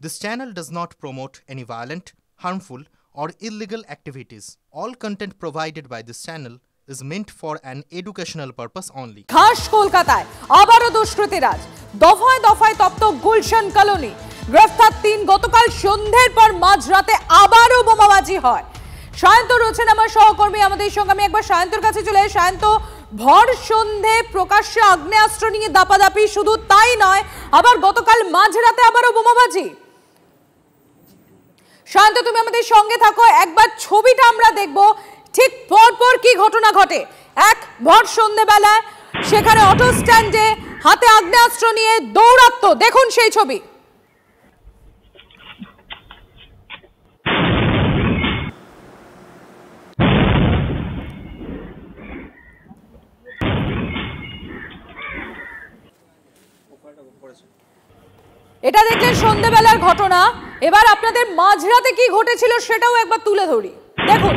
This channel does not promote any violent, harmful, or illegal activities. All content provided by this channel is meant for an educational purpose only. খাস কলকাতায় আবারও দুষ্কৃতীরাজ দফায় দফায় তপ্ত Gulshan colony গ্রেফতার 3 গতকাল সন্ধ্যের পর মাঝরাতে আবারও বোমাবাজি হয়। সায়ন্ত রয়েছেন আমার সহকর্মী আমাদের সঙ্গে, আমি একবার সায়ন্তর কাছে চলে যাই। সায়ন্ত, ভর সন্ধে প্রকাশ্যে আগ্নেয়াস্ত্র নিয়ে দাপাদাপি, শুধু তাই নয় আবার গতকাল মাঝরাতে আবারও বোমাবাজি। সায়ন্ত, তুমি আমাদের সঙ্গে থাকো, একবার ছবিটা আমরা দেখব ঠিক পরপর কি ঘটনা ঘটে। এক ভর সন্ধ্যেবেলায় সেখানে অটো স্ট্যান্ডে হাতে আগ্নেয়াস্ত্র নিয়ে দৌড়াত্ম, দেখুন সেই ছবি। এটা দেখলেন সন্ধ্যেবেলার ঘটনা। এবার আপনাদের মাঝরাতে কি ঘটেছিল সেটাও একবার তুলে ধরি, দেখুন।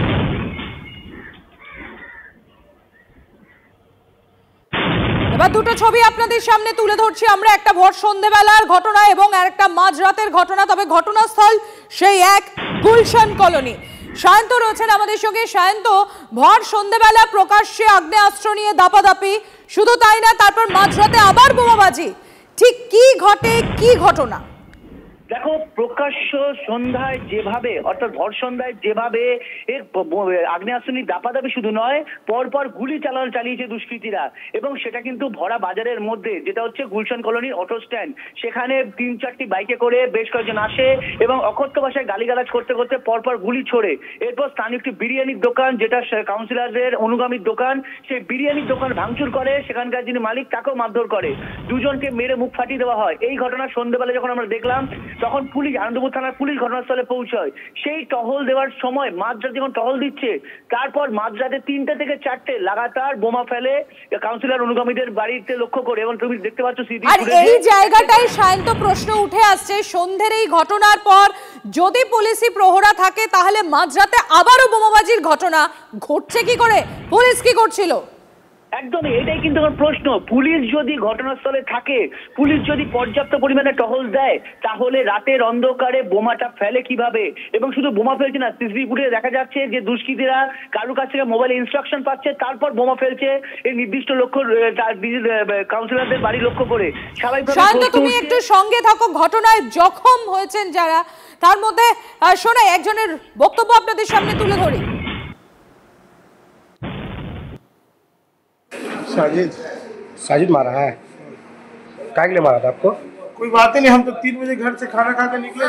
এবার দুটো ছবি আপনাদের সামনে তুলে ধরছি আমরা, একটা ভর সন্ধ্যেবেলার ঘটনা এবং আরেকটা মাঝরাতের ঘটনা। তবে ঘটনাস্থল সেই এক গুলশান কলোনি। সায়ন্ত রয়েছেন আমাদের সঙ্গে। সায়ন্ত, ভর সন্ধ্যেবেলা প্রকাশ্যে আগ্নেয়াস্ত্র নিয়ে দাপাদাপি, শুধু তাই না তারপর মাঝরাতে আবার বোমাবাজি, ঠিক কি ঘটে, কি ঘটনা? দেখো, প্রকাশ্য সন্ধ্যায় যেভাবে, অর্থাৎ ভর সন্ধ্যায় যেভাবে আগ্নেয়াস্ত্র নিয়ে দাপাদাপি শুধু নয়, পরপর গুলি চালিয়েছে দুষ্কৃতীরা, এবং সেটা কিন্তু ভরা বাজারের মধ্যে, যেটা হচ্ছে গুলশান কলোনির অটো স্ট্যান্ড। সেখানে 3-4টি বাইকে করে বেশ কয়েকজন আসে এবং অকথ্য ভাষায় গালিগালাজ করতে করতে পরপর গুলি ছোড়ে। এরপর স্থানীয় একটি বিরিয়ানির দোকান, যেটা কাউন্সিলরদের অনুগামীর দোকান, সেই বিরিয়ানির দোকান ভাঙচুর করে, সেখানকার যিনি মালিক তাকেও মারধর করে, দুজনকে মেরে মুখ ফাটিয়ে দেওয়া হয়। এই ঘটনা সন্ধ্যেবেলা যখন আমরা দেখলাম তখন পুলিশ, আনন্দপুর থানার পুলিশ ঘটনাস্থলে পৌঁছায়। সেই টহল দেওয়ার সময় মাঝরাতে যখন টহল দিচ্ছে, তারপর মাঝরাতে 3টে থেকে 4টে লাগাতার বোমা ফেলে কাউন্সিলর অনুগামীদের বাড়িতে লক্ষ্য করে, এবং তুমি দেখতে পাচ্ছ সিসি আর এই জায়গাটাই সায়ন্ত প্রশ্ন উঠে আসছে, সন্ধ্যের এই ঘটনার পর যদি পুলিশি প্রহরা থাকে তাহলে মাঝরাতে আবারও বোমাবাজির ঘটনা ঘটছে কি করে? পুলিশ কি করছিল? একদমই, এটাই কিন্তু আমার প্রশ্ন। পুলিশ যদি ঘটনাস্থলে থাকে, পুলিশ যদি পর্যাপ্ত পরিমাণে টহল দেয়, তাহলে রাতের অন্ধকারে বোমাটা ফেলে কিভাবে? এবং শুধু বোমা ফেলছে না, সিসিটিভি ফুটেজে দেখা যাচ্ছে যে দুষ্কৃতীরা কারোর কাছ থেকে মোবাইল ইনস্ট্রাকশন পাচ্ছে, তারপর বোমা ফেলছে এই নির্দিষ্ট লক্ষ্য কাউন্সিলরদের বাড়ি লক্ষ্য করে। শান্ত, তুমি একটু সঙ্গে থাকো। ঘটনায় জখম হয়েছেন যারা, তার মধ্যে শোনাই একজনের বক্তব্য আপনাদের সামনে তুলে ধরি। साजिद मारा है? क्या के लिए मारा था आपको? कोई बात ही नहीं, हम तो 3 बजे घर से खाना खा के निकले,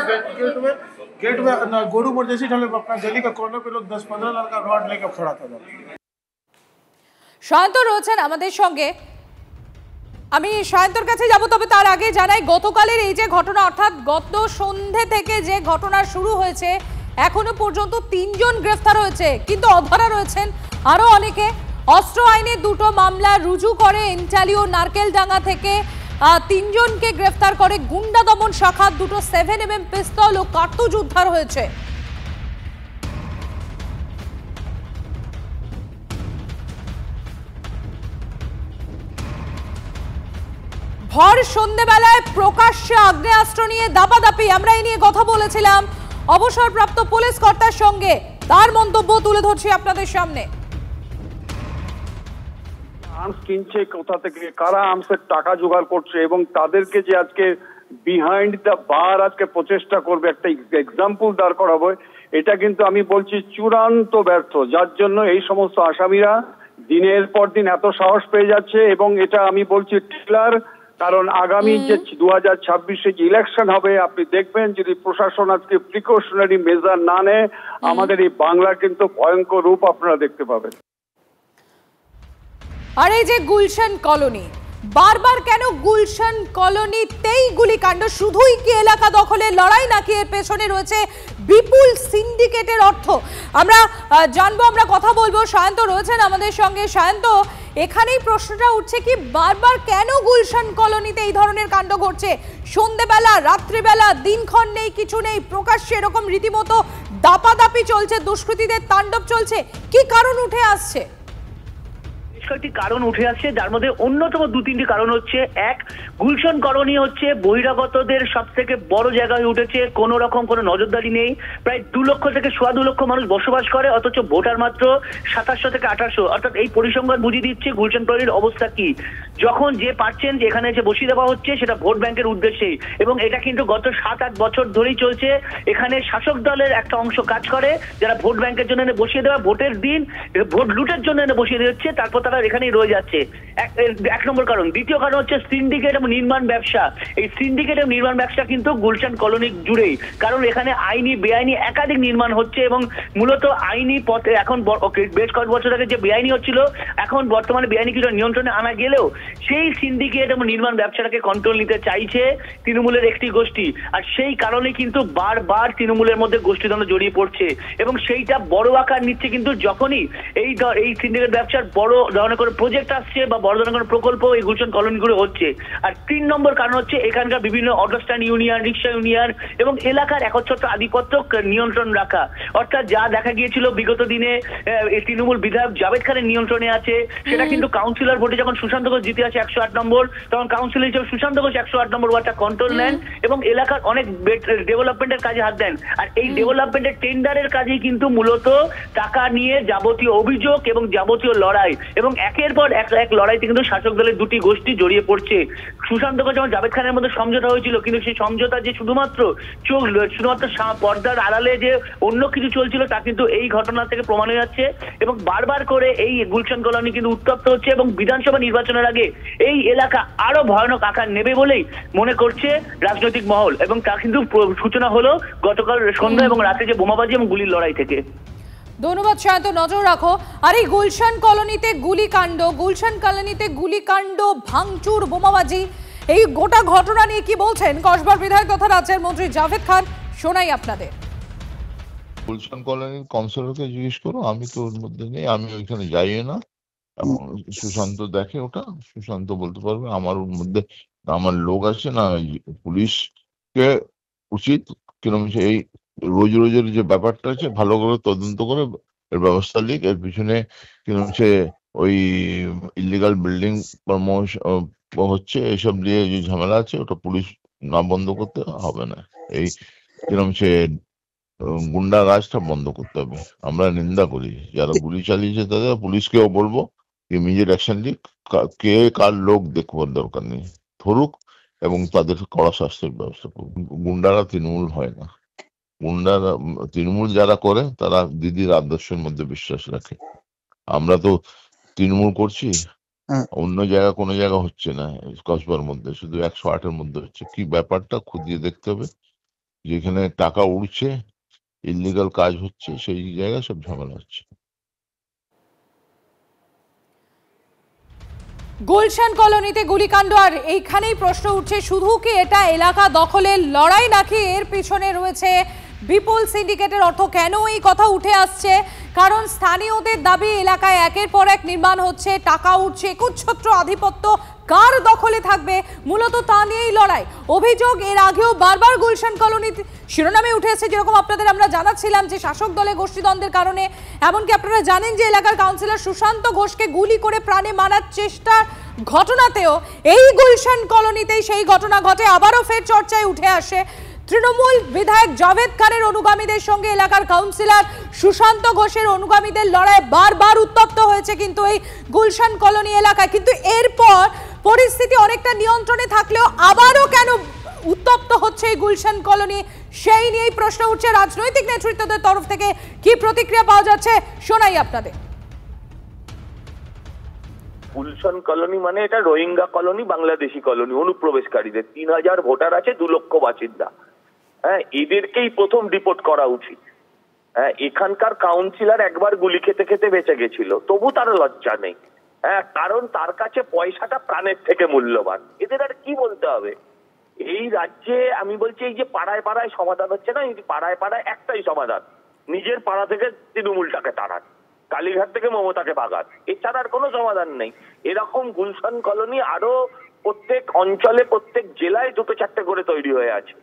गेट में गोरू मोड़ जैसे ढले अपना गली का कॉर्नर पे लोग 10-15 लड़का रॉड लेकर खड़ा था। শান্ত রয়েছেন আমাদের সঙ্গে, আমি শান্তর কাছে যাব। তবে তার আগে জানাই গতকালের এই যে ঘটনা, অর্থাৎ গত সন্ধে থেকে যে ঘটনা শুরু হয়েছে, এখনো পর্যন্ত 3 জন গ্রেফতার হয়েছে, কিন্তু অধরা রয়েছেন আরো অনেকে। অস্ত্র আইনে 2টো মামলা রুজু করে এন্টালিও নারকেলডাঙ্গা থেকে 3 জনকে গ্রেফতার করে গুন্ডা দমন শাখা। 2টো 7mm পিস্তল ও কার্তুজ উদ্ধার হয়েছে। ভর সন্ধ্যেবেলায় প্রকাশ্যে আগ্নেয়াস্ত্র নিয়ে দাপাদাপি, আমরা এই নিয়ে কথা বলেছিলাম অবসরপ্রাপ্ত পুলিশ কর্তার সঙ্গে, তার মন্তব্য তুলে ধরছি আপনাদের সামনে। আর্মস কিনছে কোথা থেকে, কারা আর্মসের টাকা জোগাড় করছে, এবং তাদেরকে যে আজকে বিহাইন্ড দ্য বার আজকে প্রচেষ্টা করবে, একটা এক্সাম্পল দাঁড় করাবো, এটা কিন্তু আমি বলছি চূড়ান্ত ব্যর্থ। যার জন্য এই সমস্ত আসামিরা দিনের পর দিন এত সাহস পেয়ে যাচ্ছে, এবং এটা আমি বলছি ট্রিলার। কারণ আগামী যে 2026-এ যে ইলেকশন হবে, আপনি দেখবেন যদি প্রশাসন আজকে প্রিকশনারি মেজার না নেয়, আমাদের এই বাংলার কিন্তু ভয়ঙ্কর রূপ আপনারা দেখতে পাবেন। আর এই যে গুলশান কলোনি, বারবার কেন গুলশান কলোনিতেই গুলিকাণ্ড? শুধুই কি এলাকা দখলের লড়াই, নাকি এর পেছনে রয়েছে বিপুল সিন্ডিকেটের অর্থ? আমরা জানবো, আমরা কথা বলবো। সায়ন্ত রয়েছেন আমাদের সঙ্গে। সায়ন্ত, এখানেই প্রশ্নটা উঠছে কি বারবার কেন গুলশান কলোনিতে এই ধরনের কাণ্ড ঘটছে? সন্ধ্যেবেলা, রাত্রিবেলা, দিনক্ষণ নেই, কিছু নেই, প্রকাশ্যে এরকম রীতিমতো দাপাদাপি চলছে, দুষ্কৃতীদের তাণ্ডব চলছে, কি কারণ উঠে আসছে? কয়েকটি কারণ উঠে আসছে, যার মধ্যে অন্যতম 2-3টি কারণ হচ্ছে, এক, গুলশান কলোনি হচ্ছে বহিরাগতদের সব থেকে বড় জায়গা হয়ে উঠেছে। কোনো রকম কোনো নজরদারি নেই। প্রায় 2 লক্ষ থেকে 2.25 লক্ষ মানুষ বসবাস করে, অথচ ভোটার মাত্র 2700 থেকে 2800। অর্থাৎ এই পরিসংখ্যান বুঝিয়ে দিচ্ছে গুলশান কলোনির অবস্থা কি। যখন যে পাচ্ছেন যে এখানে এসে বসিয়ে দেওয়া হচ্ছে, সেটা ভোট ব্যাংকের উদ্দেশ্যেই, এবং এটা কিন্তু গত 7-8 বছর ধরেই চলছে। এখানে শাসক দলের একটা অংশ কাজ করে, যারা ভোট ব্যাংকের জন্য এনে বসিয়ে দেওয়া, ভোটের দিন ভোট লুটের জন্য এনে বসিয়ে দিচ্ছে, তারপর তারা এখানেই রয়ে যাচ্ছে। এক নম্বর কারণ। দ্বিতীয় কারণ হচ্ছে সিন্ডিকেট এবং নির্মাণ ব্যবসা। এই সিন্ডিকেট এবং নির্মাণ ব্যবসা কিন্তু গুলশান কলোনি জুড়েই, কারণ এখানে আইনি বেআইনি একাধিক নির্মাণ হচ্ছে, এবং মূলত আইনি পথে এখন বেশ কয়েক বছর আগে যে বেআইনি হচ্ছিল, এখন বর্তমানে বেআইনি কিছু নিয়ন্ত্রণে আনা গেলেও সেই সিন্ডিকেট এবং নির্মাণ ব্যবসাটাকে কন্ট্রোল নিতে চাইছে তৃণমূলের একটি গোষ্ঠী। আর সেই কারণে কিন্তু বারবার তৃণমূলের মধ্যে গোষ্ঠীদ্বন্দ্ব জড়িয়ে পড়ছে, এবং সেইটা বড় আকার নিচ্ছে কিন্তু যখনই এই সিন্ডিকেট ব্যবসার বড় ধরনের কোনো প্রজেক্ট আসছে বা বড় ধরনের কোনো প্রকল্প এই গুলশান কলোনিগুলো হচ্ছে। আর 3 নম্বর কারণ হচ্ছে এখানকার বিভিন্ন অটো স্ট্যান্ড ইউনিয়ন, রিক্সা ইউনিয়ন এবং এলাকার একচ্ছত্র আধিপত্য নিয়ন্ত্রণ রাখা। অর্থাৎ যা দেখা গিয়েছিল বিগত দিনে তৃণমূল বিধায়ক জাভেদ খানের নিয়ন্ত্রণে আছে, সেটা কিন্তু কাউন্সিলর ভোটে যখন সুশান্ত ঘোষ জিতে আছে 108 নম্বর, তখন কাউন্সিলর হিসেবে সুশান্ত ঘোষ 108 নম্বর ওয়ার্ডটা কন্ট্রোল নেন এবং এলাকার অনেক ডেভেলপমেন্টের কাজে হাত দেন। আর এই ডেভেলপমেন্টের টেন্ডারের কাজেই কিন্তু মূলত টাকা নিয়ে যাবতীয় অভিযোগ এবং যাবতীয় লড়াই, এবং একের পর এক লড়াইতে কিন্তু শাসক দলের 2টি গোষ্ঠী জড়িয়ে পড়ছে। সুশান্ত ঘোষ এবং জাভেদ খানের মধ্যে সমঝোতা হয়েছিল, কিন্তু সেই সমঝোতা যে শুধুমাত্র পর্দার আড়ালে যে অন্য কিছু চলছিল, তা কিন্তু এই ঘটনা থেকে প্রমাণ হয়ে যাচ্ছে। এবং বারবার করে এই গুলশান কলোনি কিন্তু উত্তপ্ত হচ্ছে, এবং বিধানসভা নির্বাচনের আগে এই এলাকা আরো ভয়ানক আকার নেবে বলেই মনে করছে রাজনৈতিক মহল, এবং তা কিন্তু সূচনা হলো গতকাল সন্ধ্যা এবং রাতে যে বোমাবাজি এবং গুলির লড়াই থেকে। ধন্যবাদ সায়ন্ত, নজর রাখো। আর এই গুলশান কলোনিতে গুলিকাণ্ড, ভাঙচুর, বোমাবাজি, এই গোটা ঘটনা নিয়ে কি বলছেন কসবার বিধায়ক তথা রাজ্যের মন্ত্রী জাভেদ খান, শোনাই আপনাদের। গুলশান কলোনির কাউন্সিলরকে জিজ্ঞেস করো, আমি তো ওর মধ্যে নেই, আমি ওইখানে যাই না। এবং সুশান্ত দেখে ওটা, সুশান্ত বলতে পারবে আমার ওর মধ্যে আমার লোক আছে না। পুলিশকে উচিত কিরকম এই রোজের যে ব্যাপারটা আছে ভালো করে তদন্ত করে এর ব্যবস্থা লিখ। এর পিছনে কিরকম ওই ইলিগাল বিল্ডিং হচ্ছে, এসব নিয়ে যে ঝামেলা আছে, ওটা পুলিশ না বন্ধ করতে হবে না। এই কিরকম গুন্ডা গাছটা বন্ধ করতে হবে। আমরা নিন্দা করি যারা গুলি চালিয়েছে তাদের, পুলিশকেও বলবো ইমিডিয়েট অ্যাকশন নিক, কে কার লোক দেখবার দরকার নেই, ধরুক এবং তাদের কড়া শাস্তির ব্যবস্থা করুক। গুন্ডারা তৃণমূল হয় না। গুন্ডারা তৃণমূল যারা করে তারা দিদির আদর্শের মধ্যে বিশ্বাস রাখে। আমরা তো তৃণমূল করছি, অন্য জায়গা কোনো জায়গা হচ্ছে না, কসবার মধ্যে শুধু 108-এর মধ্যে হচ্ছে। কি ব্যাপারটা খুঁজিয়ে দেখতে হবে, যেখানে টাকা উড়ছে, ইলিগাল কাজ হচ্ছে, সেই জায়গায় সব ঝামেলা হচ্ছে। গুলশান কলোনিতে গুলিকাণ্ড, আর এইখানেই প্রশ্ন উঠছে, শুধু কি এটা এলাকা দখলের লড়াই নাকি এর পিছনে রয়েছে বিপুল সিন্ডিকেটের অর্থ? কেন এই কথা উঠে আসছে? কারণ স্থানীয়দের দাবি এলাকায় একের পর এক নির্মাণ হচ্ছে, টাকা উঠছে, একচ্ছত্র আধিপত্য কার দখলে থাকবে, মূলত তা নিয়েই লড়াই। অভিযোগ এর আগেও বারবার গুলশান কলোনি শিরোনামে উঠে এসেছে, যেরকম আপনাদের আমরা জানাচ্ছিলাম যে শাসক দলের গোষ্ঠীদ্বন্দ্বের কারণে, এমনকি আপনারা জানেন যে এলাকার কাউন্সিলর সুশান্ত ঘোষকে গুলি করে প্রাণে মারার চেষ্টার ঘটনাতেও এই গুলশান কলোনিতেই সেই ঘটনা ঘটে। আবারও ফের চর্চায় উঠে আসে তৃণমূল বিধায়ক জাভেদ খানের অনুগামীদের সঙ্গে এলাকার কাউন্সিলর সুশান্ত ঘোষের অনুগামীদের লড়াই বারবার উত্তপ্ত হয়েছে কিন্তু এই গুলশান কলোনি এলাকায়। কিন্তু এরপর পরিস্থিতি অনেকটা নিয়ন্ত্রণে থাকলেও আবারও কেন উত্তপ্ত হচ্ছে এই গুলশান কলোনি, সেই নিয়েই প্রশ্ন উঠছে। রাজনৈতিক নেতৃত্বদের তরফ থেকে কি প্রতিক্রিয়া পাওয়া যাচ্ছে শোনাই আপনাদের। গুলশান কলোনি মানে এটা রোহিঙ্গা কলোনি, বাংলাদেশি কলোনি, অনুপ্রবেশকারীদের 3000 ভোটার আছে, 2 লক্ষ বাসিন্দা। হ্যাঁ, এদেরকেই প্রথম ডিপোর্ট করা উচিত। হ্যাঁ, এখানকার কাউন্সিলর একবার গুলি খেতে খেতে বেঁচে গেছিল, তবু তার লজ্জা নেই। হ্যাঁ, কারণ তার কাছে পয়সাটা প্রাণের থেকে মূল্যবান। এদের আর কি বলতে হবে? এই রাজ্যে আমি বলছি, এই যে পাড়ায় পাড়ায় সমাধান হচ্ছে না, এই পাড়ায় পাড়ায় একটাই সমাধান, নিজের পাড়া থেকে তৃণমূলটাকে তাড়ান, কালীঘাট থেকে মমতাকে ভাগান, এছাড়া আর কোনো সমাধান নেই। এরকম গুলশান কলোনি আরো প্রত্যেক অঞ্চলে, প্রত্যেক জেলায় 2-4টে করে তৈরি হয়ে আছে।